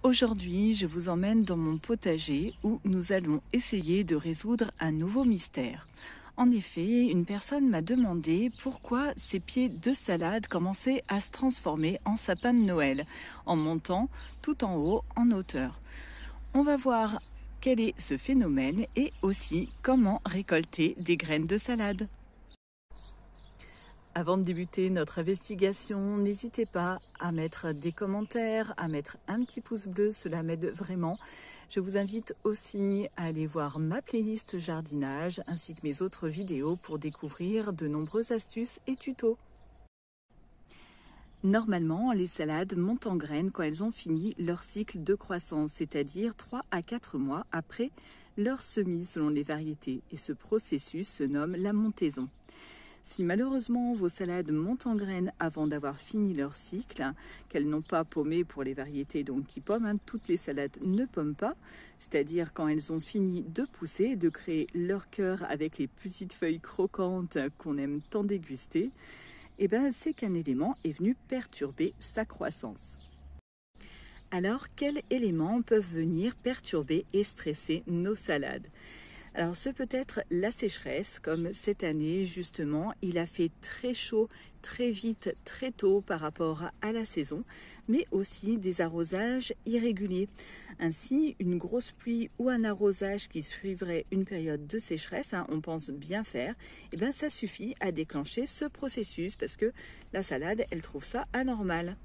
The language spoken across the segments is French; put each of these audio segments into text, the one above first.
Aujourd'hui, je vous emmène dans mon potager où nous allons essayer de résoudre un nouveau mystère. En effet, une personne m'a demandé pourquoi ses pieds de salade commençaient à se transformer en sapin de Noël, en montant tout en haut en hauteur. On va voir quel est ce phénomène et aussi comment récolter des graines de salade. Avant de débuter notre investigation, n'hésitez pas à mettre des commentaires, à mettre un petit pouce bleu, cela m'aide vraiment. Je vous invite aussi à aller voir ma playlist jardinage ainsi que mes autres vidéos pour découvrir de nombreuses astuces et tutos. Normalement, les salades montent en graines quand elles ont fini leur cycle de croissance, c'est-à-dire 3 à 4 mois après leur semis selon les variétés. Et ce processus se nomme la montaison. Si malheureusement vos salades montent en graines avant d'avoir fini leur cycle, qu'elles n'ont pas paumé pour les variétés donc qui pomment, toutes les salades ne pomment pas, c'est-à-dire quand elles ont fini de pousser, de créer leur cœur avec les petites feuilles croquantes qu'on aime tant déguster, et c'est qu'un élément est venu perturber sa croissance. Alors, quels éléments peuvent venir perturber et stresser nos salades ? Alors, ce peut être la sécheresse, comme cette année, justement, il a fait très chaud, très vite, très tôt par rapport à la saison, mais aussi des arrosages irréguliers. Ainsi, une grosse pluie ou un arrosage qui suivrait une période de sécheresse, on pense bien faire, ça suffit à déclencher ce processus parce que la salade, elle trouve ça anormal.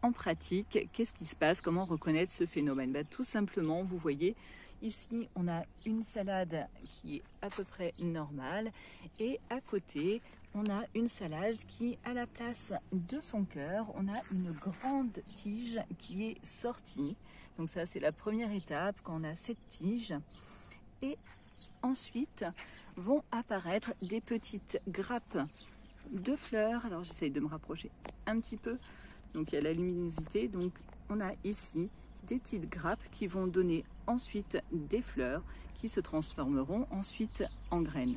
En pratique, qu'est-ce qui se passe? Comment reconnaître ce phénomène? Tout simplement, vous voyez, ici, on a une salade qui est à peu près normale et à côté, on a une salade qui, à la place de son cœur, on a une grande tige qui est sortie. Donc ça, c'est la première étape quand on a cette tige. Et ensuite, vont apparaître des petites grappes de fleurs. Alors, j'essaye de me rapprocher un petit peu. Donc il y a la luminosité, donc on a ici des petites grappes qui vont donner ensuite des fleurs qui se transformeront ensuite en graines.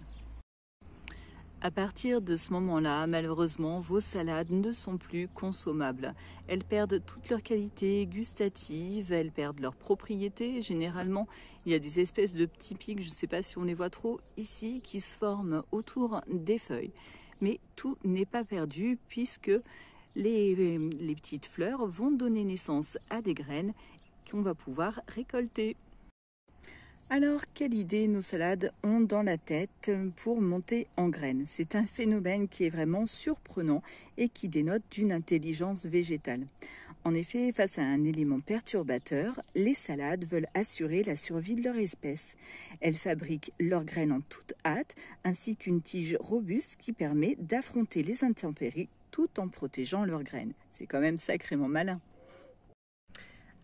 À partir de ce moment-là, malheureusement, vos salades ne sont plus consommables. Elles perdent toute leur qualité gustative, elles perdent leurs propriétés. Généralement, il y a des espèces de petits pics, je ne sais pas si on les voit trop ici, qui se forment autour des feuilles. Mais tout n'est pas perdu puisque les petites fleurs vont donner naissance à des graines qu'on va pouvoir récolter. Alors, quelle idée nos salades ont dans la tête pour monter en graines? C'est un phénomène qui est vraiment surprenant et qui dénote d'une intelligence végétale. En effet, face à un élément perturbateur, les salades veulent assurer la survie de leur espèce. Elles fabriquent leurs graines en toute hâte, ainsi qu'une tige robuste qui permet d'affronter les intempéries tout en protégeant leurs graines. C'est quand même sacrément malin.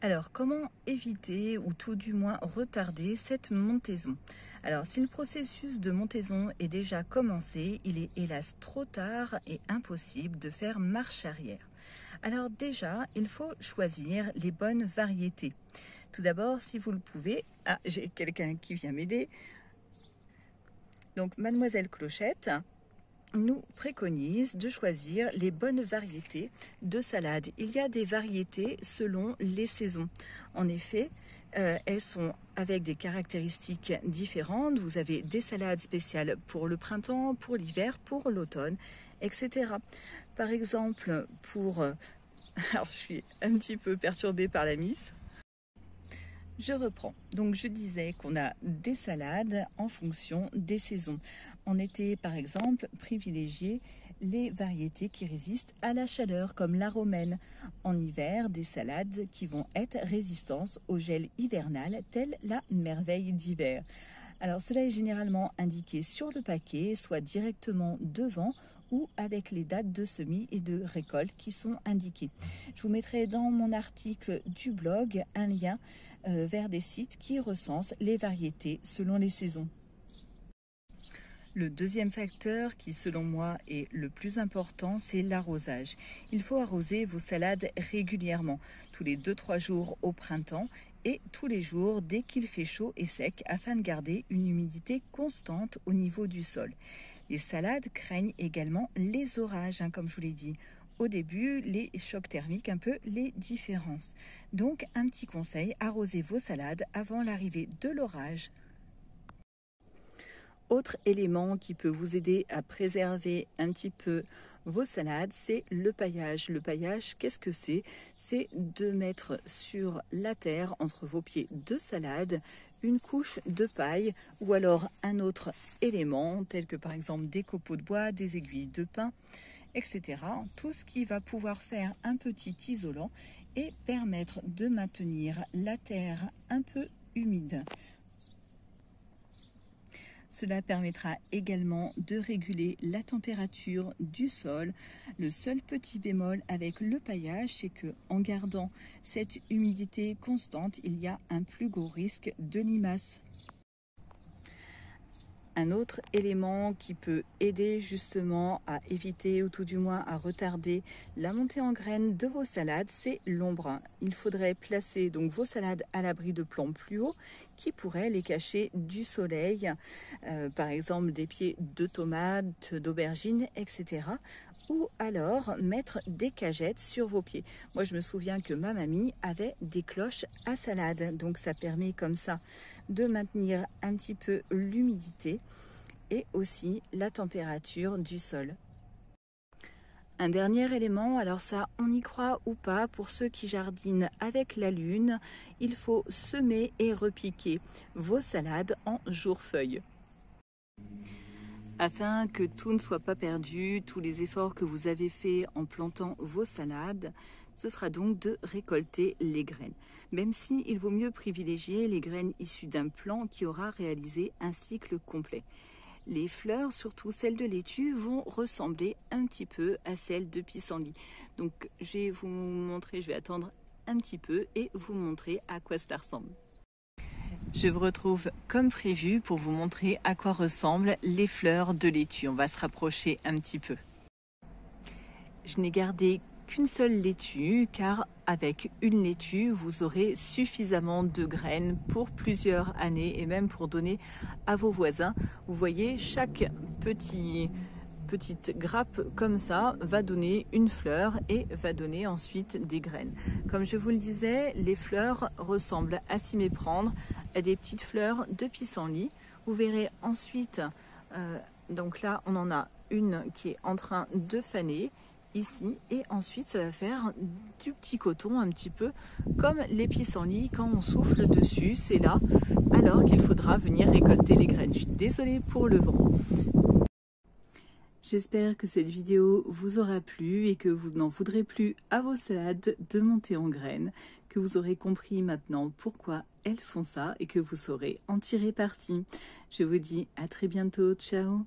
Alors, comment éviter ou tout du moins retarder cette montaison? Alors, si le processus de montaison est déjà commencé, il est hélas trop tard et impossible de faire marche arrière. Alors déjà, il faut choisir les bonnes variétés. Tout d'abord, si vous le pouvez, j'ai quelqu'un qui vient m'aider. Donc, Mademoiselle Clochette nous préconise de choisir les bonnes variétés de salades. Il y a des variétés selon les saisons. En effet, elles sont avec des caractéristiques différentes. Vous avez des salades spéciales pour le printemps, pour l'hiver, pour l'automne, etc. Par exemple, alors je suis un petit peu perturbée par la miss. Je reprends. Donc je disais qu'on a des salades en fonction des saisons. En été, par exemple, privilégier les variétés qui résistent à la chaleur, comme la romaine. En hiver, des salades qui vont être résistantes au gel hivernal, telle la merveille d'hiver. Alors cela est généralement indiqué sur le paquet, soit directement devant ou avec les dates de semis et de récolte qui sont indiquées. Je vous mettrai dans mon article du blog un lien vers des sites qui recensent les variétés selon les saisons. Le deuxième facteur qui, selon moi, est le plus important, c'est l'arrosage. Il faut arroser vos salades régulièrement, tous les 2-3 jours au printemps et tous les jours dès qu'il fait chaud et sec afin de garder une humidité constante au niveau du sol. Les salades craignent également les orages, comme je vous l'ai dit. au début les chocs thermiques un peu les différences. Donc un petit conseil, arrosez vos salades avant l'arrivée de l'orage. Autre élément qui peut vous aider à préserver un petit peu vos salades, c'est le paillage. Le paillage, qu'est-ce que c'est? C'est de mettre sur la terre, entre vos pieds de salade, une couche de paille ou alors un autre élément, tel que par exemple des copeaux de bois, des aiguilles de pin, etc. Tout ce qui va pouvoir faire un petit isolant et permettre de maintenir la terre un peu humide. Cela permettra également de réguler la température du sol. Le seul petit bémol avec le paillage, c'est que en gardant cette humidité constante, il y a un plus gros risque de limaces. Un autre élément qui peut aider justement à éviter ou tout du moins à retarder la montée en graines de vos salades, c'est l'ombre. Il faudrait placer donc vos salades à l'abri de plants plus hauts qui pourraient les cacher du soleil, par exemple des pieds de tomates, d'aubergines, etc. Ou alors mettre des cagettes sur vos pieds. Moi je me souviens que ma mamie avait des cloches à salade, donc ça permet comme ça de maintenir un petit peu l'humidité et aussi la température du sol. Un dernier élément, alors ça on y croit ou pas, pour ceux qui jardinent avec la lune, il faut semer et repiquer vos salades en jour-feuille. Afin que tout ne soit pas perdu, tous les efforts que vous avez faits en plantant vos salades, ce sera donc de récolter les graines. Même si il vaut mieux privilégier les graines issues d'un plant qui aura réalisé un cycle complet. Les fleurs, surtout celles de laitue, vont ressembler un petit peu à celles de pissenlit. Donc je vais vous montrer, je vais attendre un petit peu et vous montrer à quoi ça ressemble. Je vous retrouve comme prévu pour vous montrer à quoi ressemblent les fleurs de laitue. On va se rapprocher un petit peu. Je n'ai gardé qu'une seule laitue car avec une laitue vous aurez suffisamment de graines pour plusieurs années et même pour donner à vos voisins. Vous voyez, chaque petite grappe comme ça va donner une fleur et va donner ensuite des graines. Comme je vous le disais, les fleurs ressemblent à s'y méprendre à des petites fleurs de pissenlit. Vous verrez ensuite, donc là on en a une qui est en train de faner ici et ensuite ça va faire du petit coton un petit peu comme les pissenlits quand on souffle dessus, c'est là alors qu'il faudra venir récolter les graines. Je suis désolée pour le vent. J'espère que cette vidéo vous aura plu et que vous n'en voudrez plus à vos salades de monter en graines, que vous aurez compris maintenant pourquoi elles font ça et que vous saurez en tirer parti. Je vous dis à très bientôt, ciao!